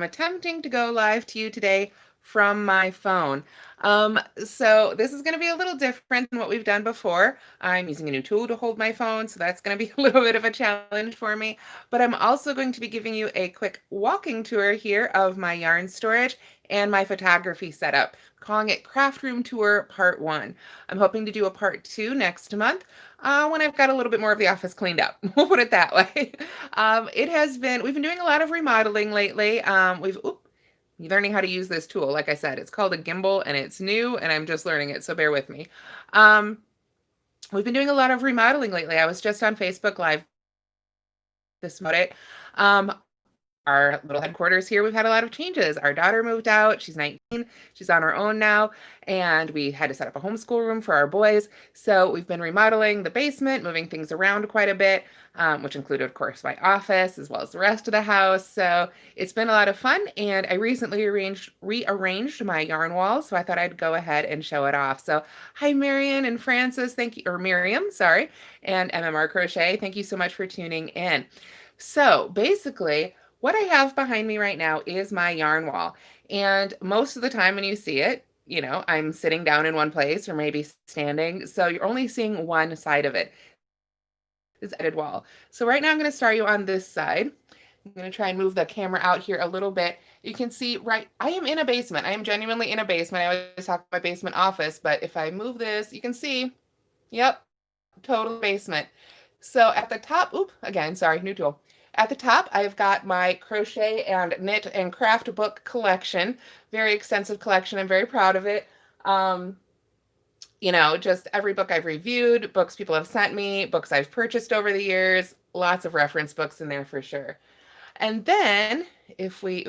attempting to go live to you today from my phone. So this is going to be a little different than what we've done before. I'm using a new tool to hold my phone, so that's going to be a little bit of a challenge for me. But I'm also going to be giving you a quick walking tour here of my yarn storage and my photography setup, calling it Craft Room Tour Part 1. I'm hoping to do a Part 2 next month when I've got a little bit more of the office cleaned up. We'll put it that way. We've been doing a lot of remodeling lately. Learning how to use this tool. Like I said, it's called a gimbal and it's new and I'm just learning it, so bear with me. We've been doing a lot of remodeling lately. I was just on Facebook Live this about it. Our little headquarters here, we've had a lot of changes. Our daughter moved out. She's 19. She's on her own now. And we had to set up a homeschool room for our boys. So we've been remodeling the basement, moving things around quite a bit, which included, of course, my office as well as the rest of the house. So it's been a lot of fun. And I recently rearranged my yarn wall. So I thought I'd go ahead and show it off. So hi, Marion and Francis. Thank you. Or Miriam, sorry. And MMR Crochet. Thank you so much for tuning in. So basically, what I have behind me right now is my yarn wall. And most of the time when you see it, I'm sitting down in one place or maybe standing. So you're only seeing one side of it. This edited wall. So right now I'm going to start you on this side. I'm going to try and move the camera out here a little bit. You can see, I am in a basement. I am genuinely in a basement. I always talk about my basement office, but if I move this, you can see, yep, total basement. So at the top, again, sorry, new tool. At the top, I've got my crochet and knit and craft book collection. Very extensive collection. I'm very proud of it. Just every book I've reviewed, books people have sent me, books I've purchased over the years, lots of reference books in there for sure. And then if we,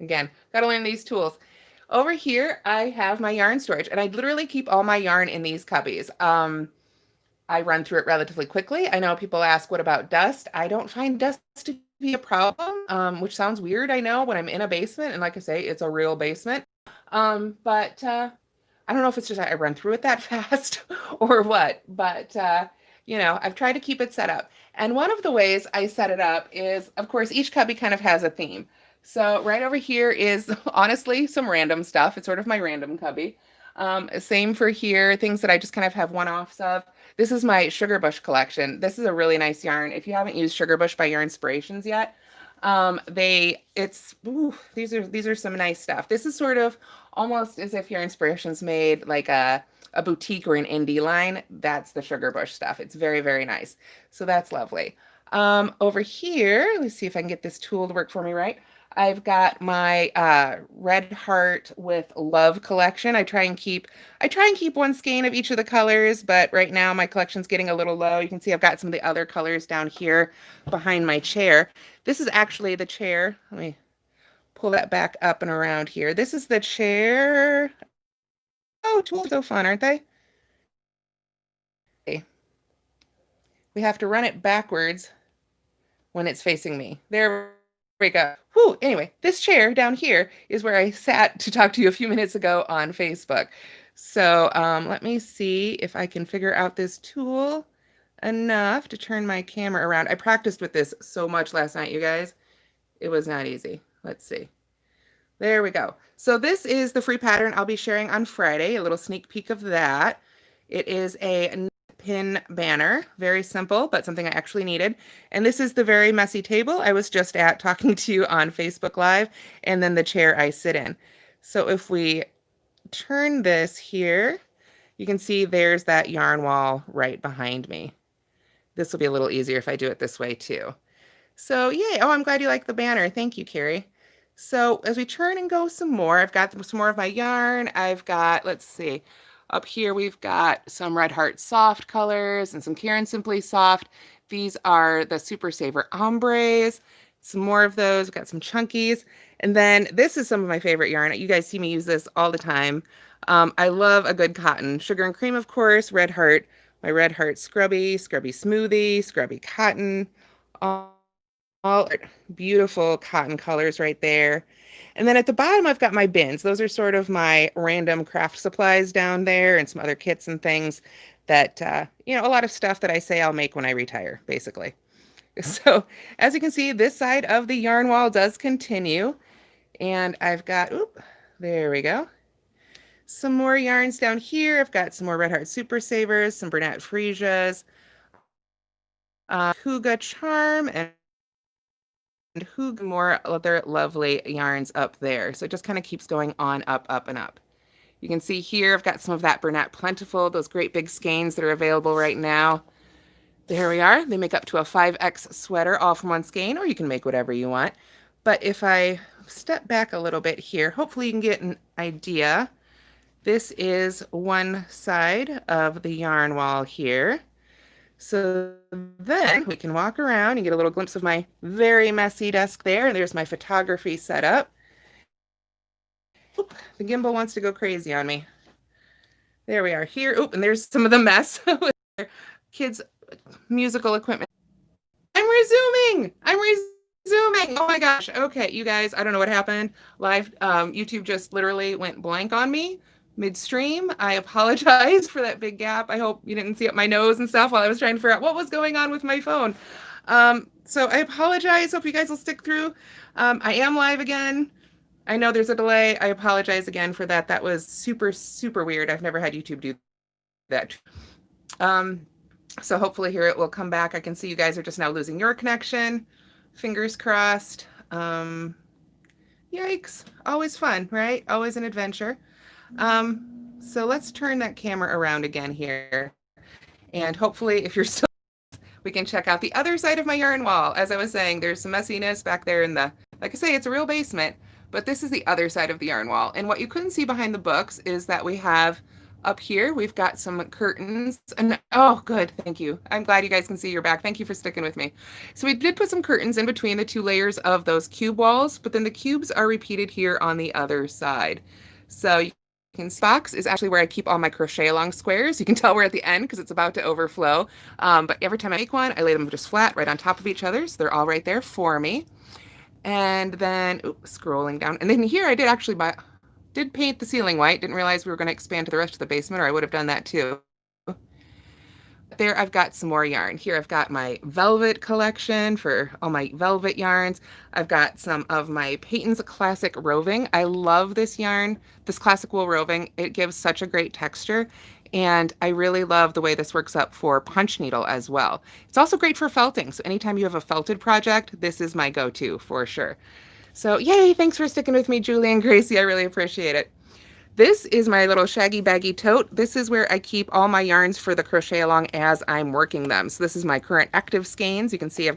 again, got to learn these tools. Over here, I have my yarn storage, and I literally keep all my yarn in these cubbies. I run through it relatively quickly. I know people ask, what about dust? I don't find dust to be a problem, which sounds weird, I know, when I'm in a basement. And like I say, it's a real basement. But I don't know if it's just I run through it that fast or what. But, I've tried to keep it set up. And one of the ways I set it up is, of course, each cubby kind of has a theme. So right over here is, honestly, some random stuff. It's sort of my random cubby. Same for here, things that I just kind of have one-offs of. This is my Sugar Bush collection. This is a really nice yarn. If you haven't used Sugar Bush by Yarn Inspirations yet, these are some nice stuff. This is sort of almost as if Yarn Inspirations made like a boutique or an indie line. That's the Sugar Bush stuff. It's very, very nice. So that's lovely. Over here, let's see if I can get this tool to work for me right. I've got my Red Heart with Love collection. I try and keep one skein of each of the colors, but right now my collection's getting a little low. You can see I've got some of the other colors down here behind my chair. This is actually the chair. Let me pull that back up and around here. This is the chair. Oh, tools are so fun, aren't they? We have to run it backwards when it's facing me. There we go. Whew. Anyway, this chair down here is where I sat to talk to you a few minutes ago on Facebook. So let me see if I can figure out this tool enough to turn my camera around. I practiced with this so much last night, you guys. It was not easy. Let's see. There we go. So this is the free pattern I'll be sharing on Friday, a little sneak peek of that. It is a pin banner, very simple, but something I actually needed. And this is the very messy table I was just at talking to you on Facebook Live, and then the chair I sit in. So if we turn this here, you can see there's that yarn wall right behind me. This will be a little easier if I do it this way too. So yay. Oh, I'm glad you like the banner. Thank you, Carrie. So as we turn and go some more, I've got some more of my yarn. I've got, let's see, up here we've got some Red Heart Soft colors and some Caron Simply Soft. These are the Super Saver Ombres. Some more of those. We've got some chunkies. And then this is some of my favorite yarn. You guys see me use this all the time. I love a good cotton. Sugar and Cream, of course, Red Heart, my Red Heart Scrubby, Scrubby Smoothie, Scrubby Cotton, all beautiful cotton colors right there. And then at the bottom, I've got my bins. Those are sort of my random craft supplies down there and some other kits and things that, a lot of stuff that I say I'll make when I retire, basically. So as you can see, this side of the yarn wall does continue. And I've got, oop, there we go. Some more yarns down here. I've got some more Red Heart Super Savers, some Bernat Fresias, Huga Charm, and Huga more other lovely yarns up there. So it just kind of keeps going on up, up, and up. You can see here I've got some of that Bernat Plentiful, those great big skeins that are available right now. There we are. They make up to a 5X sweater all from one skein, or you can make whatever you want. But if I step back a little bit here, hopefully you can get an idea. This is one side of the yarn wall here. So then we can walk around and get a little glimpse of my very messy desk there. And there's my photography setup. Oop, the gimbal wants to go crazy on me. There we are here. Oop, and there's some of the mess with kids' musical equipment. I'm resuming. Oh my gosh. Okay, you guys, I don't know what happened. Live YouTube just literally went blank on me midstream. I apologize for that big gap. I hope you didn't see up my nose and stuff while I was trying to figure out what was going on with my phone. So I apologize. Hope you guys will stick through. I am live again. I know there's a delay. I apologize again for that. That was super, super weird. I've never had YouTube do that. So hopefully here it will come back. I can see you guys are just now losing your connection. Fingers crossed. Yikes. Always fun, right? Always an adventure. So let's turn that camera around again here. And hopefully if you're still, we can check out the other side of my yarn wall. As I was saying, there's some messiness back there in the, like I say, it's a real basement, but this is the other side of the yarn wall. And what you couldn't see behind the books is that we have up here, we've got some curtains and oh, good. Thank you. I'm glad you guys can see your back. Thank you for sticking with me. So we did put some curtains in between the two layers of those cube walls, but then the cubes are repeated here on the other side. So you can see box is actually where I keep all my crochet along squares. You can tell we're at the end because it's about to overflow. But every time I make one, I lay them just flat right on top of each other. So they're all right there for me. And then scrolling down. And then here I did actually did paint the ceiling white. Didn't realize we were going to expand to the rest of the basement, or I would have done that too. There I've got some more yarn. Here I've got my velvet collection for all my velvet yarns. I've got some of my Peyton's Classic Roving. I love this yarn, this classic wool roving. It gives such a great texture. And I really love the way this works up for punch needle as well. It's also great for felting. So anytime you have a felted project, this is my go-to for sure. So yay, thanks for sticking with me, Julie and Gracie. I really appreciate it. This is my little shaggy baggy tote. This is where I keep all my yarns for the crochet along as I'm working them. So this is my current active skeins. You can see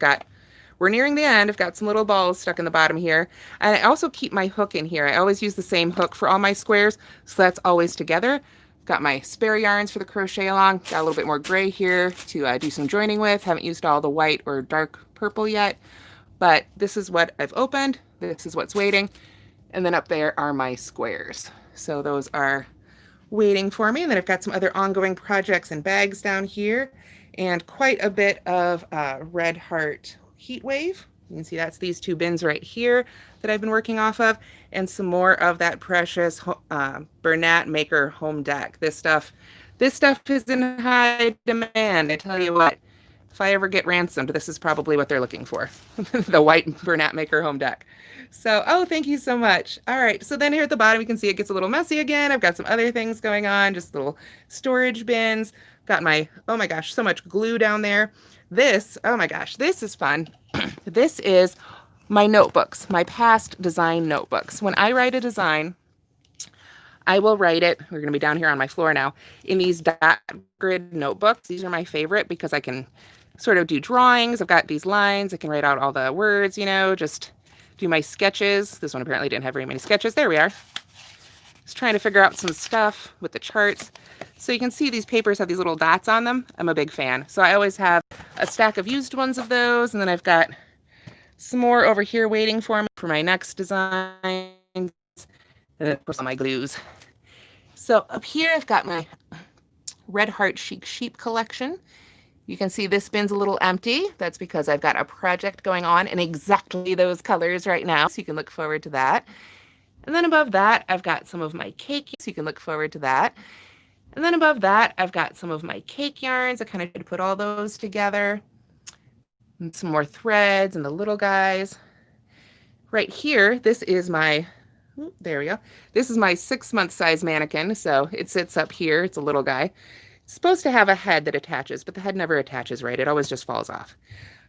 we're nearing the end. I've got some little balls stuck in the bottom here. And I also keep my hook in here. I always use the same hook for all my squares. So that's always together. Got my spare yarns for the crochet along. Got a little bit more gray here to do some joining with. Haven't used all the white or dark purple yet. But this is what I've opened. This is what's waiting. And then up there are my squares. So those are waiting for me. And then I've got some other ongoing projects and bags down here. And quite a bit of Red Heart Heat Wave. You can see that's these two bins right here that I've been working off of. And some more of that precious Bernat Maker Home Deck. This stuff is in high demand. I tell you what. If I ever get ransomed, this is probably what they're looking for. The white Bernat Maker Home Deck. So, oh, thank you so much. All right, so then here at the bottom, you can see it gets a little messy again. I've got some other things going on, just little storage bins. Got my, oh my gosh, so much glue down there. This, oh my gosh, this is fun. This is my notebooks, my past design notebooks. When I write a design, I will write it, we're going to be down here on my floor now, in these dot grid notebooks. These are my favorite because I can sort of do drawings. I've got these lines. I can write out all the words, you know, just do my sketches. This one apparently didn't have very many sketches. There we are. Just trying to figure out some stuff with the charts. So you can see these papers have these little dots on them. I'm a big fan. So I always have a stack of used ones of those. And then I've got some more over here waiting for me for my next design. And then of course all my glues. So up here I've got my Red Heart Chic Sheep collection. You can see this bin's a little empty. That's because I've got a project going on in exactly those colors right now. So you can look forward to that. And then above that, I've got some of my cake. So you can look forward to that. And then above that, I've got some of my cake yarns. I kind of tried to put all those together. And some more threads and the little guys. right here, this is my, there we go. This is my 6-month size mannequin. So it sits up here. It's a little guy. It's supposed to have a head that attaches, but the head never attaches, right? It always just falls off.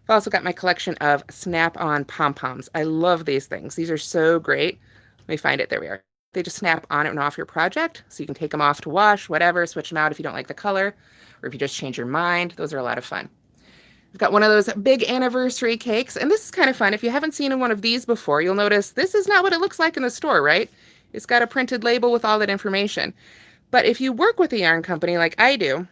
I've also got my collection of snap-on pom-poms. I love these things. These are so great. Let me find it. There we are. They just snap on and off your project, so you can take them off to wash, whatever, switch them out if you don't like the color, or if you just change your mind. Those are a lot of fun. I've got one of those big anniversary cakes, and this is kind of fun. If you haven't seen one of these before, you'll notice this is not what it looks like in the store, right? It's got a printed label with all that information. But if you work with a yarn company like I do,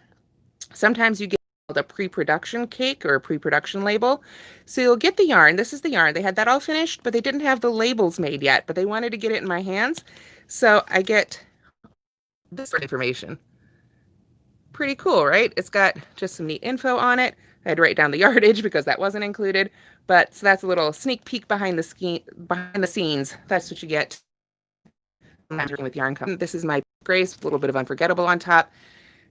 sometimes you get a pre-production cake or a pre-production label. So you'll get the yarn. This is the yarn. They had that all finished, but they didn't have the labels made yet, but they wanted to get it in my hands. So I get this information. Pretty cool, right? It's got just some neat info on it. I had to write down the yardage because that wasn't included. But so that's a little sneak peek behind the scenes. That's what you get with yarn company. This is my Grace, a little bit of Unforgettable on top,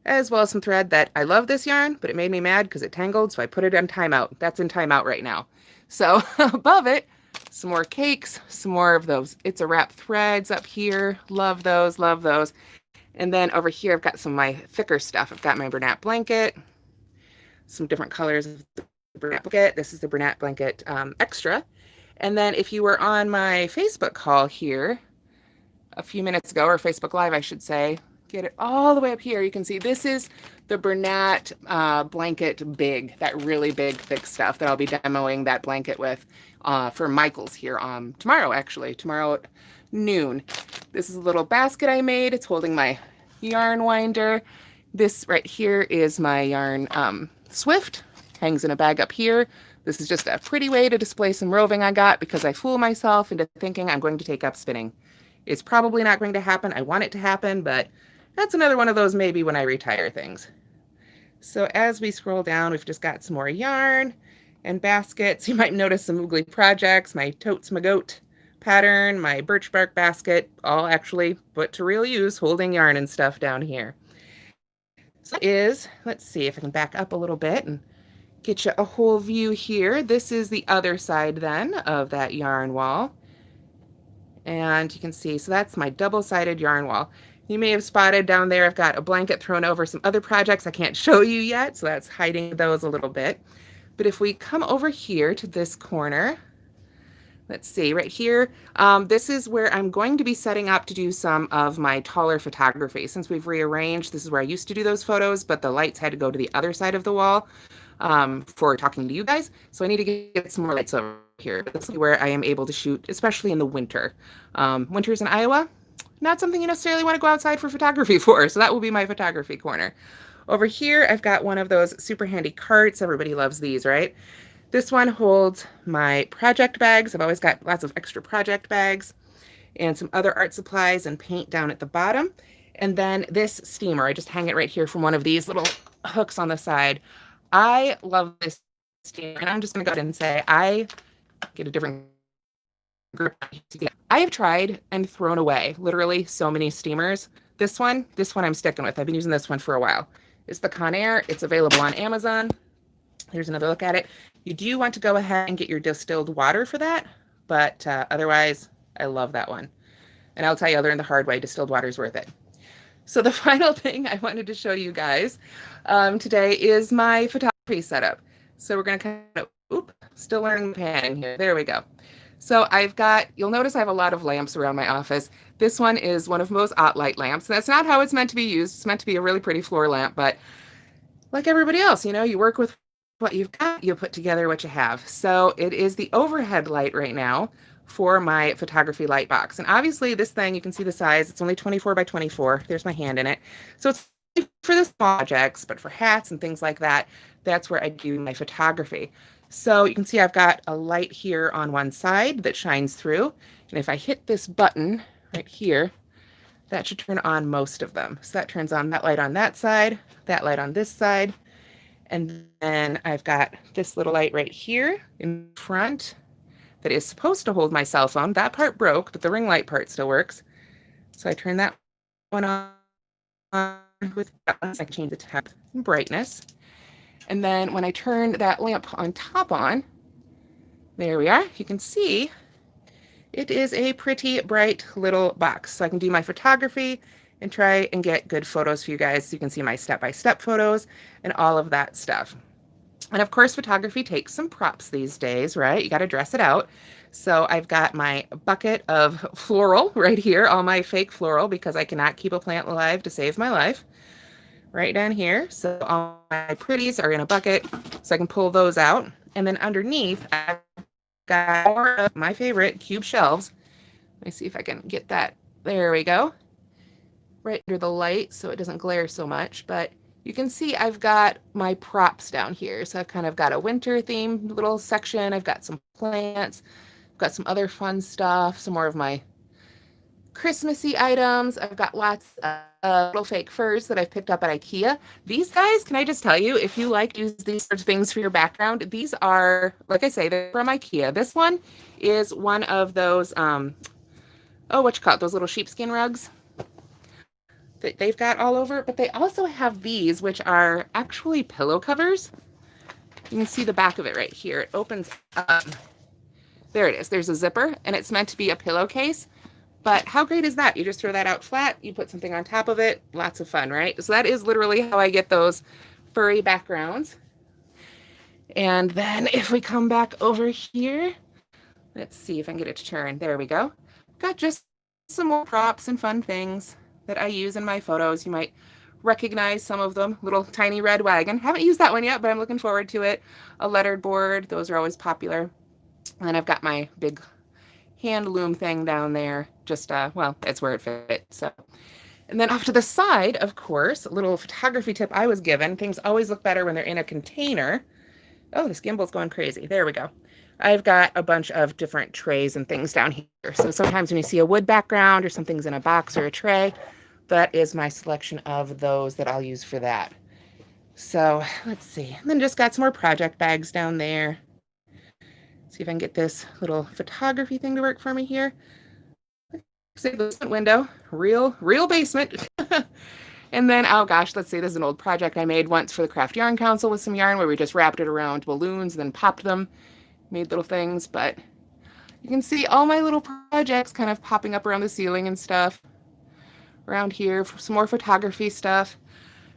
as well as some thread that I love this yarn, but it made me mad because it tangled, so I put it in timeout. That's in timeout right now. So above it, some more cakes, some more of those It's a Wrap threads up here. Love those, love those. And then over here, I've got some of my thicker stuff. I've got my Bernat blanket, some different colors of the Bernat blanket. This is the Bernat blanket extra. And then if you were on my Facebook call here a few minutes ago, or Facebook Live, I should say, get it all the way up here. You can see this is the Bernat blanket big, that really big, thick stuff that I'll be demoing that blanket with for Michael's here tomorrow, actually, tomorrow at noon. This is a little basket I made. It's holding my yarn winder. This right here is my yarn Swift, hangs in a bag up here. This is just a pretty way to display some roving I got because I fool myself into thinking I'm going to take up spinning. It's probably not going to happen. I want it to happen, but that's another one of those maybe when I retire things. So as we scroll down, we've just got some more yarn and baskets. You might notice some Moogly projects, my Totes My Goat pattern, my birch bark basket, all actually put to real use, holding yarn and stuff down here. So let's see if I can back up a little bit and get you a whole view here. This is the other side then of that yarn wall. And you can see, so that's my double-sided yarn wall. You may have spotted down there, I've got a blanket thrown over some other projects I can't show you yet, so that's hiding those a little bit. But if we come over here to this corner, let's see, right here, this is where I'm going to be setting up to do some of my taller photography. Since we've rearranged, this is where I used to do those photos, but the lights had to go to the other side of the wall for talking to you guys. So I need to get some more lights over here. This is where I am able to shoot, especially in the winter. Winters in Iowa, not something you necessarily want to go outside for photography for. So that will be my photography corner. Over here, I've got one of those super handy carts. Everybody loves these, right? This one holds my project bags. I've always got lots of extra project bags and some other art supplies and paint down at the bottom. And then this steamer, I just hang it right here from one of these little hooks on the side. I love this steamer, and I'm just going to go ahead and say I get a different grip. I have tried and thrown away literally so many steamers. This one I'm sticking with. I've been using this one for a while. It's the Conair. It's available on Amazon. Here's another look at it. You do want to go ahead and get your distilled water for that, but otherwise, I love that one. And I'll tell you, I learned the hard way, distilled water is worth it. So the final thing I wanted to show you guys today is my photography setup. So we're going to kind of, still learning the panning here. There we go. So you'll notice I have a lot of lamps around my office. This one is one of most light lamps. And that's not how it's meant to be used. It's meant to be a really pretty floor lamp, but like everybody else, you work with what you've got, you put together what you have. So it is the overhead light right now for my photography light box. And obviously this thing, you can see the size, it's only 24 by 24. There's my hand in it. So it's for the small projects, but for hats and things like that, that's where I do my photography. So you can see I've got a light here on one side that shines through. And if I hit this button right here, that should turn on most of them. So that turns on that light on that side, that light on this side. And then I've got this little light right here in front that is supposed to hold my cell phone. That part broke, but the ring light part still works. So I turn that one on with buttons. I can change the temp and brightness. And then when I turn that lamp on top on, there we are. You can see It is a pretty bright little box, so I can do my photography and try and get good photos for you guys so you can see my step-by-step photos and all of that stuff. And of course, photography takes some props these days, right? You got to dress it out. So I've got my bucket of floral right here, all my fake floral, because I cannot keep a plant alive to save my life. Right down here. So all my pretties are in a bucket, so I can pull those out. And then underneath, I've got more of my favorite cube shelves. Let me see if I can get that. There we go. Right under the light so it doesn't glare so much. But you can see I've got my props down here. So I've kind of got a winter themed little section. I've got some plants. I've got some other fun stuff. Some more of my Christmassy items. I've got lots of little fake furs that I've picked up at IKEA. These guys, can I just tell you, if you like to use these sorts of things for your background, these are, like I say, they're from IKEA. This one is one of those, what you call it, those little sheepskin rugs that they've got all over. But they also have these, which are actually pillow covers. You can see the back of it right here. It opens up. There it is. There's a zipper, and it's meant to be a pillowcase. But how great is that? You just throw that out flat, you put something on top of it, lots of fun, right? So that is literally how I get those furry backgrounds. And then if we come back over here, let's see if I can get it to turn. There we go. Got just some more props and fun things that I use in my photos. You might recognize some of them. Little tiny red wagon. Haven't used that one yet, but I'm looking forward to it. A lettered board. Those are always popular. And then I've got my big hand loom thing down there. Just, well, it's where it fits. So, and then off to the side, of course, a little photography tip I was given. Things always look better when they're in a container. Oh, this gimbal's going crazy. There we go. I've got a bunch of different trays and things down here. So sometimes when you see a wood background or something's in a box or a tray, that is my selection of those that I'll use for that. So let's see. And then just got some more project bags down there. See if I can get this little photography thing to work for me here. See the basement window, real basement. And then, oh gosh, let's see, this is an old project I made once for the Craft Yarn Council with some yarn where we just wrapped it around balloons and then popped them, made little things. But you can see all my little projects kind of popping up around the ceiling and stuff. Around here, for some more photography stuff.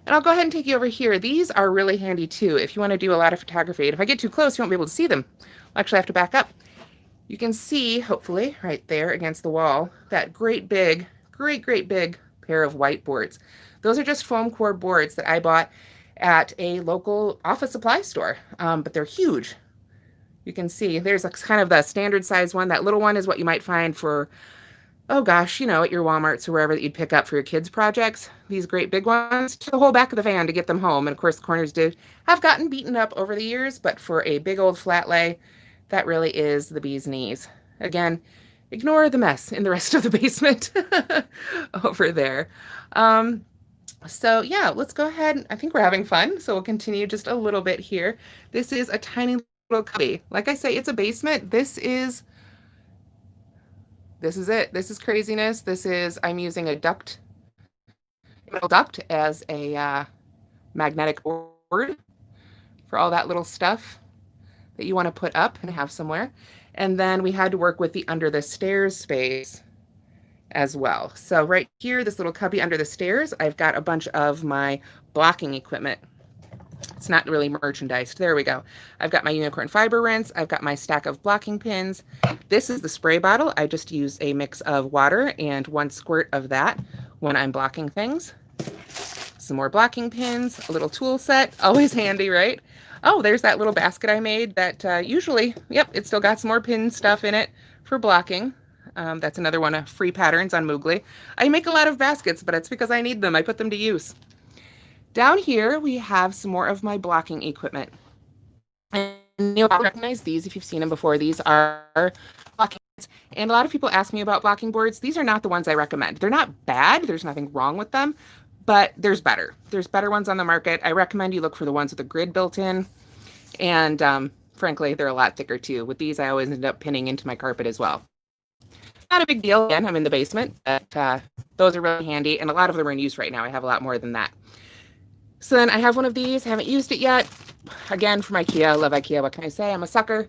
And I'll go ahead and take you over here. These are really handy too if you want to do a lot of photography. And if I get too close, you won't be able to see them. I'll actually have to back up. You can see, hopefully, right there against the wall, that great big pair of whiteboards. Those are just foam core boards that I bought at a local office supply store, but they're huge. You can see there's a kind of the standard size one. That little one is what you might find for, oh gosh, you know, at your Walmarts or wherever that you'd pick up for your kids' projects. These great big ones to the whole back of the van to get them home. And of course, the corners have gotten beaten up over the years, but for a big old flat lay, that really is the bee's knees. Again, ignore the mess in the rest of the basement over there. So yeah, let's go ahead. I think we're having fun, so we'll continue just a little bit here. This is a tiny little cubby. Like I say, it's a basement. This is it. This is craziness. I'm using a metal duct as a magnetic board for all that little stuff that you want to put up and have somewhere. And then we had to work with the under the stairs space as well. So right here, this little cubby under the stairs, I've got a bunch of my blocking equipment. It's not really merchandised. There we go. I've got my unicorn fiber rinse. I've got my stack of blocking pins. This is the spray bottle. I just use a mix of water and 1 squirt of that when I'm blocking things. Some more blocking pins, a little tool set, always handy, right? Oh, there's that little basket I made that usually, yep, it's still got some more pin stuff in it for blocking. That's another one of free patterns on Moogly. I make a lot of baskets, but it's because I need them. I put them to use. Down here, we have some more of my blocking equipment. And you'll recognize these if you've seen them before. These are blocking boards. And a lot of people ask me about blocking boards. These are not the ones I recommend. They're not bad. There's nothing wrong with them. But there's better. There's better ones on the market. I recommend you look for the ones with a grid built in. And frankly, they're a lot thicker too. With these, I always end up pinning into my carpet as well. Not a big deal. Again, I'm in the basement, but those are really handy. And a lot of them are in use right now. I have a lot more than that. So then I have one of these. Haven't used it yet. Again, from IKEA. I love IKEA. What can I say? I'm a sucker.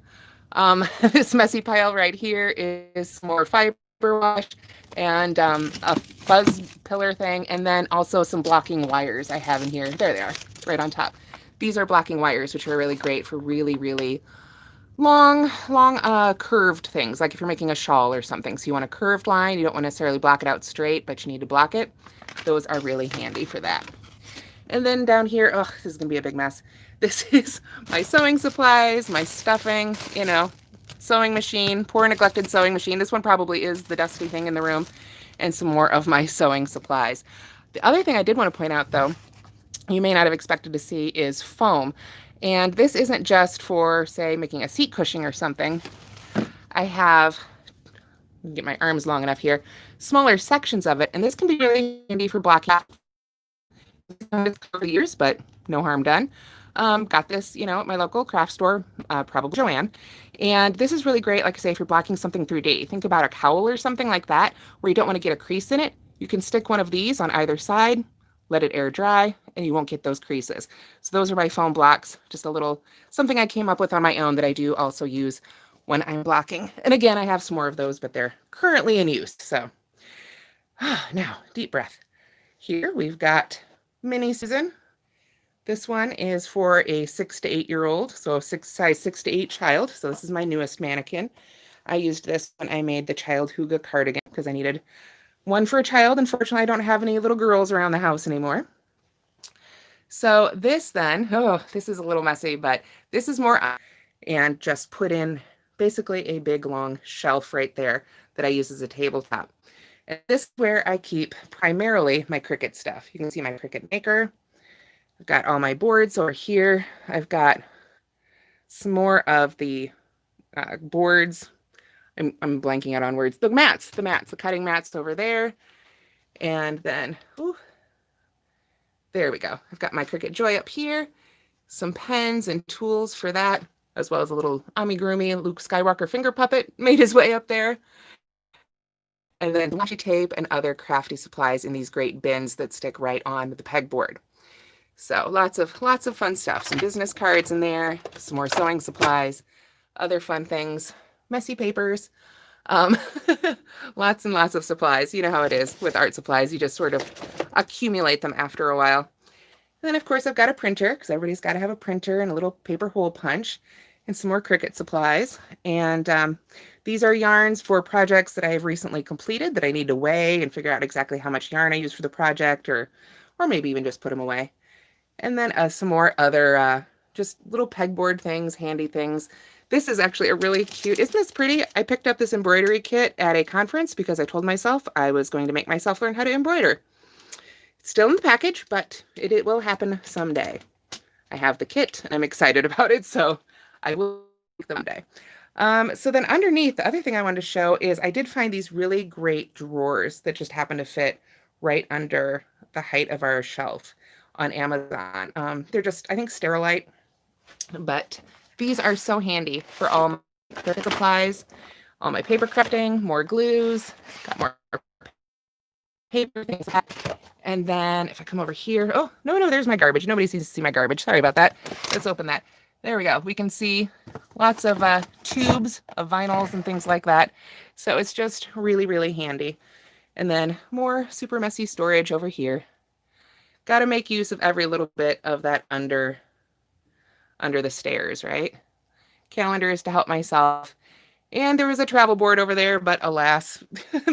This messy pile right here is some more fiber wash and a fuzz pillar thing, and then also some blocking wires I have in here. There they are, right on top. These are blocking wires, which are really great for really, really long curved things, like if you're making a shawl or something. So you want a curved line, you don't want to necessarily block it out straight, but you need to block it. Those are really handy for that. And then down here, oh, this is gonna be a big mess. This is my sewing supplies, my stuffing, you know, sewing machine, poor neglected sewing machine. This one probably is the dusty thing in the room, and some more of my sewing supplies. The other thing I did want to point out though, you may not have expected to see, is foam. And this isn't just for, say, making a seat cushion or something. I have, get my arms long enough here, smaller sections of it, and this can be really handy for blocking for years, but no harm done. Got this, you know, at my local craft store, probably Joanne. And this is really great, like I say, if you're blocking something 3D. Think about a cowl or something like that, where you don't want to get a crease in it. You can stick one of these on either side, let it air dry, and you won't get those creases. So those are my foam blocks, just a little something I came up with on my own that I do also use when I'm blocking. And again, I have some more of those, but they're currently in use. So now, deep breath. Here we've got Mini Susan. This one is for a 6 to 8 year old, so size 6 to 8 child. So this is my newest mannequin. I used this when I made the Child Hygge cardigan because I needed one for a child. Unfortunately, I don't have any little girls around the house anymore. So this then, oh, this is a little messy, but this is more, and just put in basically a big long shelf right there that I use as a tabletop. And this is where I keep primarily my Cricut stuff. You can see my Cricut maker. I've got all my boards over here. I've got some more of the boards. I'm blanking out on words. The mats, the cutting mats over there. And then, ooh, there we go. I've got my Cricut Joy up here, some pens and tools for that, as well as a little amigurumi Luke Skywalker finger puppet made his way up there. And then washi tape and other crafty supplies in these great bins that stick right on the pegboard. So lots of fun stuff. Some business cards in there, some more sewing supplies, other fun things, messy papers, lots and lots of supplies. You know how it is with art supplies. You just sort of accumulate them after a while. And then, of course, I've got a printer because everybody's got to have a printer and a little paper hole punch and some more Cricut supplies. And these are yarns for projects that I have recently completed that I need to weigh and figure out exactly how much yarn I use for the project, or maybe even just put them away. And then some more other just little pegboard things, handy things. This is actually a really cute, isn't this pretty? I picked up this embroidery kit at a conference because I told myself I was going to make myself learn how to embroider. It's still in the package, but it will happen someday. I have the kit and I'm excited about it, so I will make them someday. So then underneath, the other thing I wanted to show is I did find these really great drawers that just happen to fit right under the height of our shelf on Amazon. They're just, I think, Sterilite, but these are so handy for all my Cricut supplies, all my paper crafting, more glues, got more paper things. And then if I come over here, oh, no, there's my garbage. Nobody seems to see my garbage. Sorry about that. Let's open that. There we go. We can see lots of tubes of vinyls and things like that. So it's just really, really handy. And then more super messy storage over here. Got to make use of every little bit of that under the stairs, right? Calendars to help myself. And there was a travel board over there, but alas,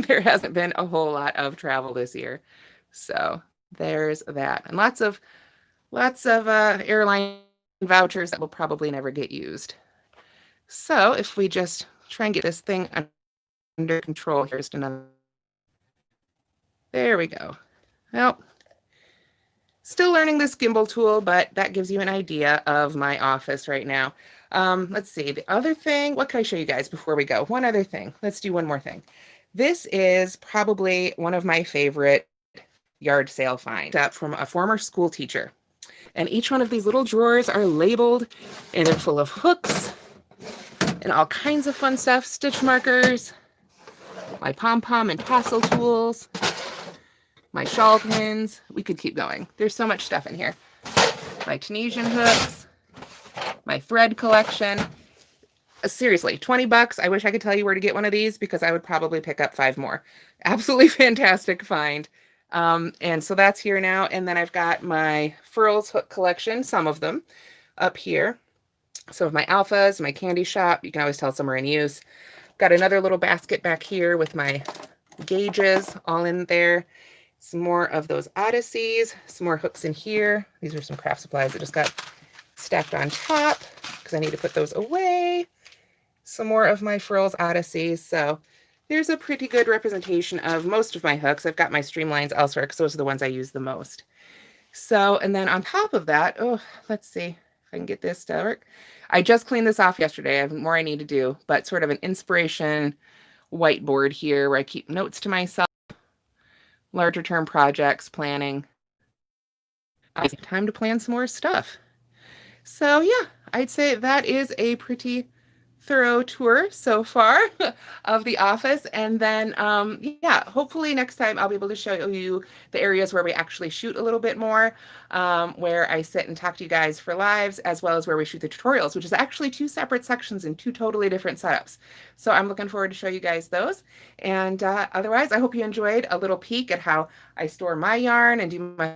there hasn't been a whole lot of travel this year. So there's that. And lots of airline vouchers that will probably never get used. So if we just try and get this thing under control, here's another. There we go. Well, still learning this gimbal tool, but that gives you an idea of my office right now. Let's see, the other thing, what can I show you guys before we go? One other thing. Let's do one more thing. This is probably one of my favorite yard sale finds from a former school teacher. And each one of these little drawers are labeled, and they're full of hooks and all kinds of fun stuff, stitch markers, my pom-pom and tassel tools, my shawl pins. We could keep going. There's so much stuff in here. My Tunisian hooks, my thread collection. Seriously, 20 bucks. I wish I could tell you where to get one of these because I would probably pick up 5 more. Absolutely fantastic find. And so that's here now. And then I've got my Furls hook collection, some of them up here. Some of my alphas, my candy shop. You can always tell some are in use. Got another little basket back here with my gauges all in there. Some more of those Odysseys, some more hooks in here. These are some craft supplies that just got stacked on top because I need to put those away. Some more of my Furls Odysseys. So there's a pretty good representation of most of my hooks. I've got my streamlines elsewhere because those are the ones I use the most. So, and then on top of that, oh, let's see if I can get this to work. I just cleaned this off yesterday. I have more I need to do, but sort of an inspiration whiteboard here where I keep notes to myself, larger term projects, planning. Time to plan some more stuff. So yeah, I'd say that is a pretty thorough tour so far of the office. And then, yeah, hopefully next time I'll be able to show you the areas where we actually shoot a little bit more, where I sit and talk to you guys for lives, as well as where we shoot the tutorials, which is actually 2 separate sections and 2 totally different setups. So I'm looking forward to show you guys those. And otherwise, I hope you enjoyed a little peek at how I store my yarn and do my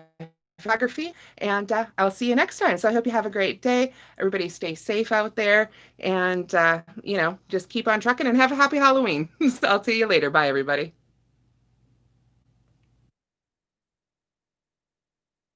photography, and I'll see you next time. So I hope you have a great day. Everybody stay safe out there, and you know, just keep on trucking and have a happy Halloween. So I'll see you later. Bye, everybody.